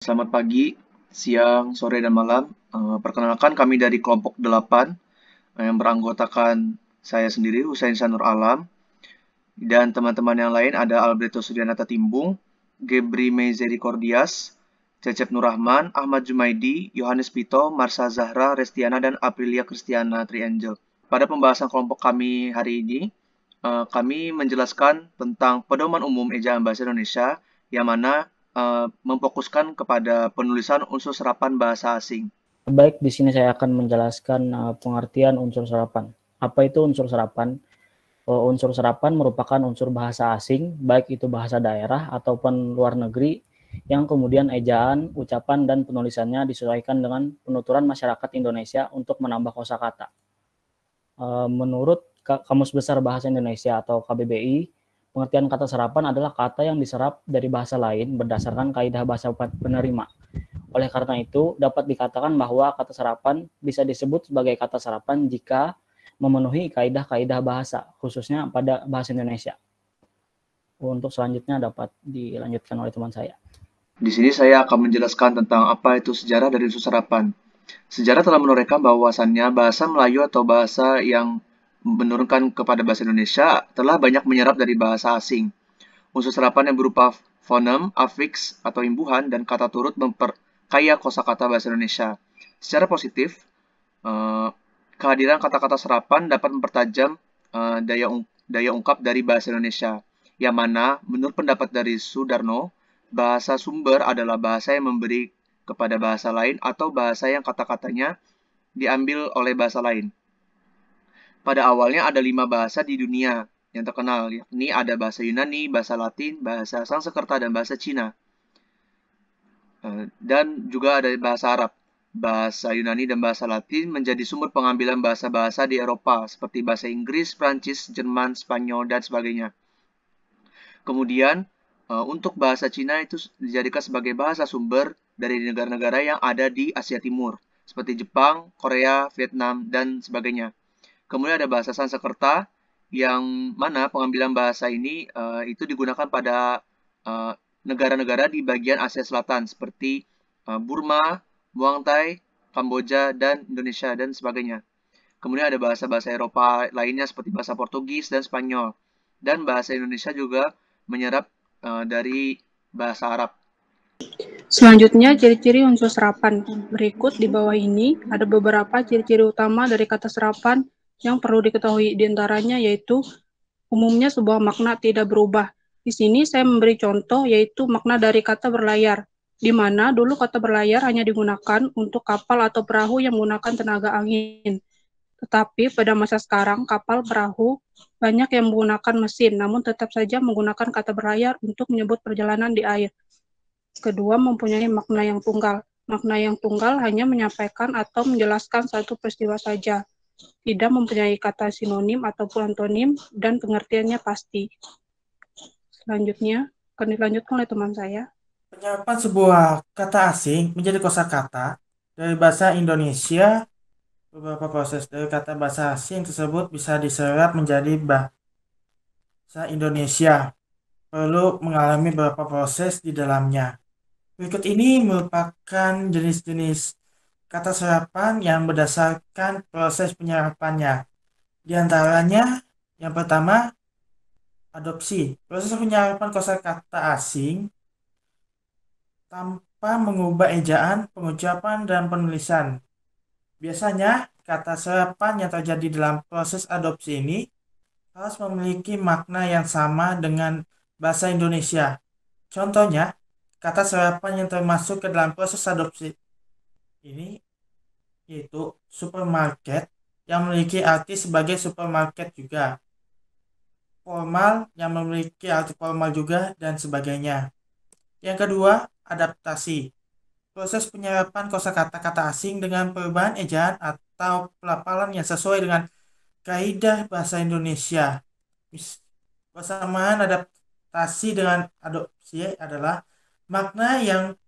Selamat pagi, siang, sore, dan malam. Perkenalkan kami dari kelompok 8 yang beranggotakan saya sendiri, Husain Sanur Alam, dan teman-teman yang lain ada Alberto Sudianata Timbung, Gebri Mezericordias, Cecep Nurrahman, Ahmad Jumaidi, Yohanes Pito, Marsha Zahra, Restiana, dan Aprilia Kristiana Triangel. Pada pembahasan kelompok kami hari ini, kami menjelaskan tentang pedoman umum ejaan bahasa Indonesia yang mana memfokuskan kepada penulisan unsur serapan bahasa asing. Baik, di sini saya akan menjelaskan pengertian unsur serapan. Apa itu unsur serapan? Unsur serapan merupakan unsur bahasa asing, baik itu bahasa daerah ataupun luar negeri, yang kemudian ejaan, ucapan, dan penulisannya disesuaikan dengan penuturan masyarakat Indonesia untuk menambah kosakata. Menurut Kamus Besar Bahasa Indonesia atau KBBI, pengertian kata serapan adalah kata yang diserap dari bahasa lain berdasarkan kaidah bahasa penerima. Oleh karena itu, dapat dikatakan bahwa kata serapan bisa disebut sebagai kata serapan jika memenuhi kaidah-kaidah bahasa, khususnya pada bahasa Indonesia. Untuk selanjutnya dapat dilanjutkan oleh teman saya. Di sini saya akan menjelaskan tentang apa itu sejarah dari unsur serapan. Sejarah telah menorehkan bahwasannya bahasa Melayu atau bahasa yang menurunkan kepada bahasa Indonesia telah banyak menyerap dari bahasa asing. Unsur serapan yang berupa fonem, afiks, atau imbuhan, dan kata turut memperkaya kosakata bahasa Indonesia. Secara positif, eh, kehadiran kata-kata serapan dapat mempertajam daya ungkap dari bahasa Indonesia, yang mana menurut pendapat dari Sudarno, bahasa sumber adalah bahasa yang memberi kepada bahasa lain atau bahasa yang kata-katanya diambil oleh bahasa lain. Pada awalnya ada 5 bahasa di dunia yang terkenal, yakni ada bahasa Yunani, bahasa Latin, bahasa Sanskerta, dan bahasa Cina. Dan juga ada bahasa Arab. Bahasa Yunani dan bahasa Latin menjadi sumber pengambilan bahasa-bahasa di Eropa, seperti bahasa Inggris, Prancis, Jerman, Spanyol, dan sebagainya. Kemudian, untuk bahasa Cina itu dijadikan sebagai bahasa sumber dari negara-negara yang ada di Asia Timur, seperti Jepang, Korea, Vietnam, dan sebagainya. Kemudian ada bahasa Sanskerta yang mana pengambilan bahasa ini itu digunakan pada negara-negara di bagian Asia Selatan seperti Burma, Muang Thai, Kamboja, dan Indonesia dan sebagainya. Kemudian ada bahasa-bahasa Eropa lainnya seperti bahasa Portugis dan Spanyol. Dan bahasa Indonesia juga menyerap dari bahasa Arab. Selanjutnya, ciri-ciri unsur serapan. Berikut di bawah ini ada beberapa ciri-ciri utama dari kata serapan yang perlu diketahui. Di antaranya yaitu umumnya sebuah makna tidak berubah. Di sini saya memberi contoh yaitu makna dari kata berlayar, di mana dulu kata berlayar hanya digunakan untuk kapal atau perahu yang menggunakan tenaga angin. Tetapi pada masa sekarang, kapal perahu banyak yang menggunakan mesin, namun tetap saja menggunakan kata berlayar untuk menyebut perjalanan di air. Kedua, mempunyai makna yang tunggal. Makna yang tunggal hanya menyampaikan atau menjelaskan satu peristiwa saja, tidak mempunyai kata sinonim ataupun antonim, dan pengertiannya pasti. Selanjutnya, akan dilanjutkan oleh teman saya. Penyerapan sebuah kata asing menjadi kosakata dari bahasa Indonesia. Beberapa proses dari kata bahasa asing tersebut bisa diserap menjadi bahasa Indonesia. Perlu mengalami beberapa proses di dalamnya. Berikut ini merupakan jenis-jenis kata serapan yang berdasarkan proses penyerapannya. Di antaranya, yang pertama, adopsi. Proses penyerapan kosakata asing tanpa mengubah ejaan, pengucapan, dan penulisan. Biasanya, kata serapan yang terjadi dalam proses adopsi ini harus memiliki makna yang sama dengan bahasa Indonesia. Contohnya, kata serapan yang termasuk ke dalam proses adopsi ini yaitu supermarket yang memiliki arti sebagai supermarket juga, formal yang memiliki arti formal juga, dan sebagainya. Yang kedua, adaptasi. Proses penyerapan kosakata-kata asing dengan perubahan ejaan atau pelafalan yang sesuai dengan kaidah bahasa Indonesia. Persamaan adaptasi dengan adopsi adalah makna yang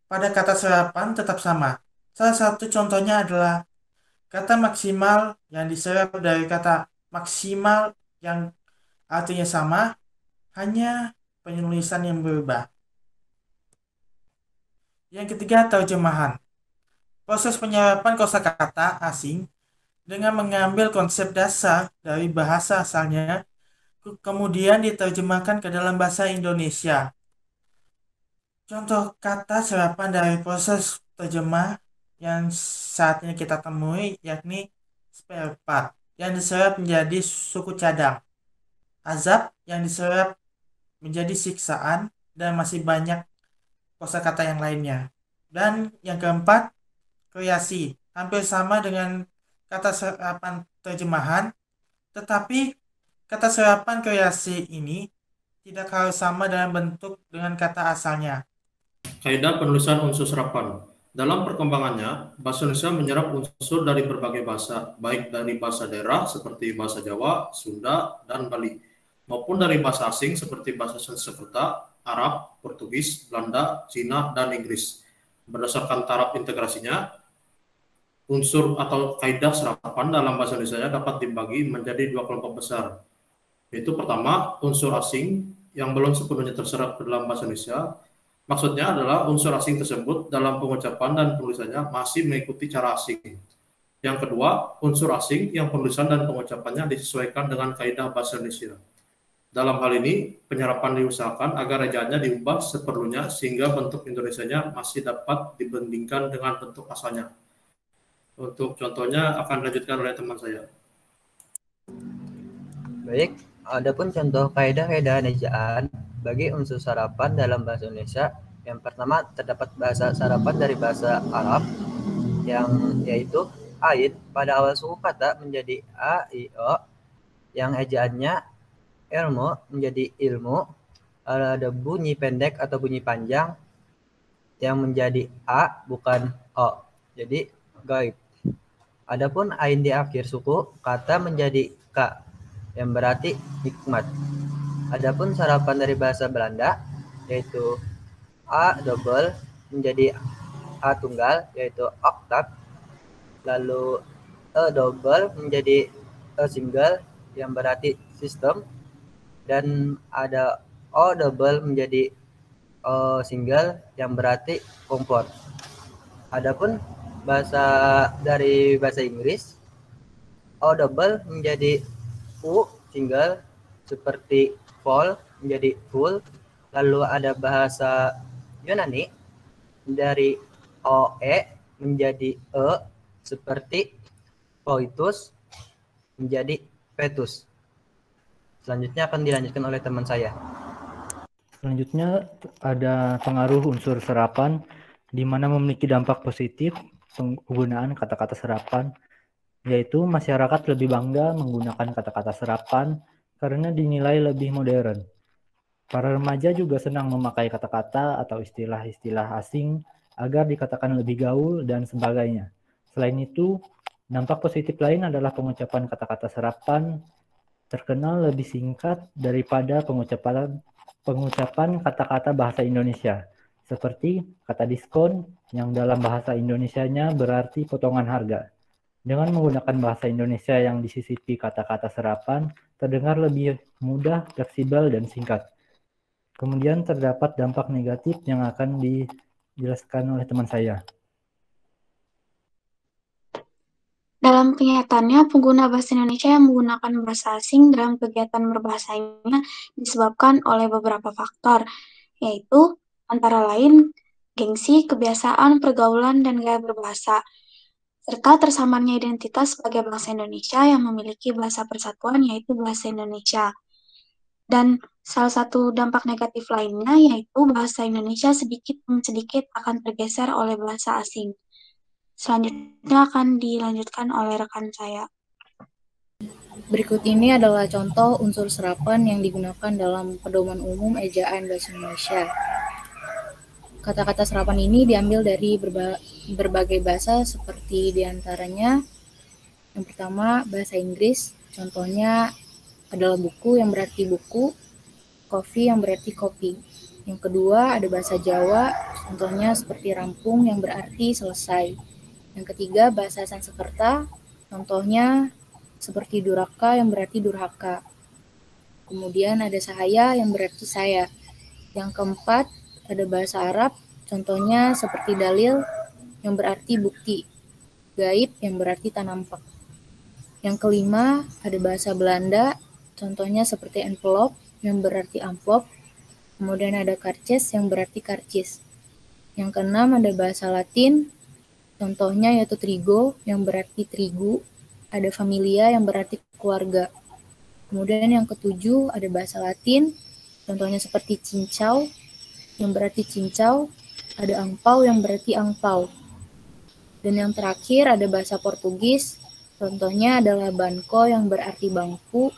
pada kata serapan tetap sama. Salah satu contohnya adalah kata maksimal yang diserap dari kata maksimal yang artinya sama, hanya penulisan yang berubah. Yang ketiga, terjemahan. Proses penyerapan kosakata asing dengan mengambil konsep dasar dari bahasa asalnya, kemudian diterjemahkan ke dalam bahasa Indonesia. Contoh kata serapan dari proses terjemah yang saat ini kita temui yakni spare part yang diserap menjadi suku cadang, azab yang diserap menjadi siksaan, dan masih banyak kosakata yang lainnya. Dan yang keempat, kreasi, hampir sama dengan kata serapan terjemahan, tetapi kata serapan kreasi ini tidak harus sama dalam bentuk dengan kata asalnya. Kaidah penulisan unsur serapan. Dalam perkembangannya, bahasa Indonesia menyerap unsur dari berbagai bahasa, baik dari bahasa daerah seperti bahasa Jawa, Sunda, dan Bali, maupun dari bahasa asing seperti bahasa Sanskerta, Arab, Portugis, Belanda, Cina, dan Inggris. Berdasarkan taraf integrasinya, unsur atau kaidah serapan dalam bahasa Indonesia dapat dibagi menjadi dua kelompok besar, yaitu pertama, unsur asing yang belum sepenuhnya terserap ke dalam bahasa Indonesia. Maksudnya adalah unsur asing tersebut dalam pengucapan dan penulisannya masih mengikuti cara asing. Yang kedua, unsur asing yang penulisan dan pengucapannya disesuaikan dengan kaidah bahasa Indonesia. Dalam hal ini, penyerapan diusahakan agar ejaannya diubah seperlunya sehingga bentuk Indonesianya masih dapat dibandingkan dengan bentuk asalnya. Untuk contohnya akan dilanjutkan oleh teman saya. Baik, adapun contoh kaidah-kaidah ejaan bagi unsur serapan dalam bahasa Indonesia. Yang pertama, terdapat bahasa serapan dari bahasa Arab yang yaitu ain pada awal suku kata menjadi a, i, o, yang ejaannya ilmu menjadi ilmu. Ada bunyi pendek atau bunyi panjang yang menjadi a bukan o, jadi gaib. Adapun ain di akhir suku kata menjadi k yang berarti hikmat. Adapun serapan dari bahasa Belanda yaitu a double menjadi a tunggal yaitu oktav, lalu e double menjadi e single yang berarti sistem, dan ada o double menjadi o single yang berarti kompor. Adapun dari bahasa Inggris, o double menjadi u single seperti full menjadi full. Lalu ada bahasa Yunani dari oe menjadi e seperti coitus menjadi fetus. Selanjutnya akan dilanjutkan oleh teman saya. Selanjutnya ada pengaruh unsur serapan di mana memiliki dampak positif penggunaan kata-kata serapan, yaitu masyarakat lebih bangga menggunakan kata-kata serapan karena dinilai lebih modern. Para remaja juga senang memakai kata-kata atau istilah-istilah asing agar dikatakan lebih gaul dan sebagainya. Selain itu, dampak positif lain adalah pengucapan kata-kata serapan terkenal lebih singkat daripada pengucapan kata-kata bahasa Indonesia, seperti kata diskon yang dalam bahasa Indonesianya berarti potongan harga. Dengan menggunakan bahasa Indonesia yang disisipi kata-kata serapan, terdengar lebih mudah, fleksibel, dan singkat. Kemudian terdapat dampak negatif yang akan dijelaskan oleh teman saya. Dalam kenyataannya, pengguna bahasa Indonesia yang menggunakan bahasa asing dalam kegiatan berbahasanya disebabkan oleh beberapa faktor, yaitu antara lain gengsi, kebiasaan, pergaulan, dan gaya berbahasa, serta tersamarnya identitas sebagai bangsa Indonesia yang memiliki bahasa persatuan yaitu bahasa Indonesia. Dan salah satu dampak negatif lainnya yaitu bahasa Indonesia sedikit demi sedikit akan tergeser oleh bahasa asing. Selanjutnya akan dilanjutkan oleh rekan saya. Berikut ini adalah contoh unsur serapan yang digunakan dalam pedoman umum ejaan bahasa Indonesia. Kata-kata serapan ini diambil dari berbagai bahasa seperti diantaranya yang pertama bahasa Inggris, contohnya adalah buku yang berarti buku, kopi yang berarti kopi. Yang kedua ada bahasa Jawa, contohnya seperti rampung yang berarti selesai. Yang ketiga bahasa Sanskerta, contohnya seperti duraka yang berarti durhaka. Kemudian ada sahaya yang berarti saya. Yang keempat ada bahasa Arab, Contohnya seperti dalil yang berarti bukti, gaib yang berarti tak nampak. Yang kelima, ada bahasa Belanda, contohnya seperti envelope yang berarti amplop, kemudian ada karces yang berarti karcis. Yang keenam, ada bahasa Latin, contohnya yaitu trigo yang berarti terigu, ada familia yang berarti keluarga. Kemudian yang ketujuh, ada bahasa Latin, contohnya seperti cincau yang berarti cincau, ada angpau yang berarti angpau. Dan yang terakhir ada bahasa Portugis, contohnya adalah banco yang berarti bangku,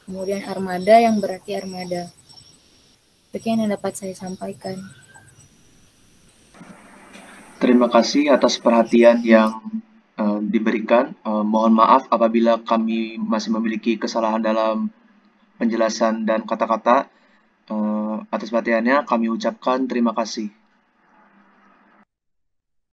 kemudian armada yang berarti armada. Sekian yang dapat saya sampaikan. Terima kasih atas perhatian yang diberikan. Mohon maaf apabila kami masih memiliki kesalahan dalam penjelasan dan kata-kata. Atas perhatiannya kami ucapkan terima kasih.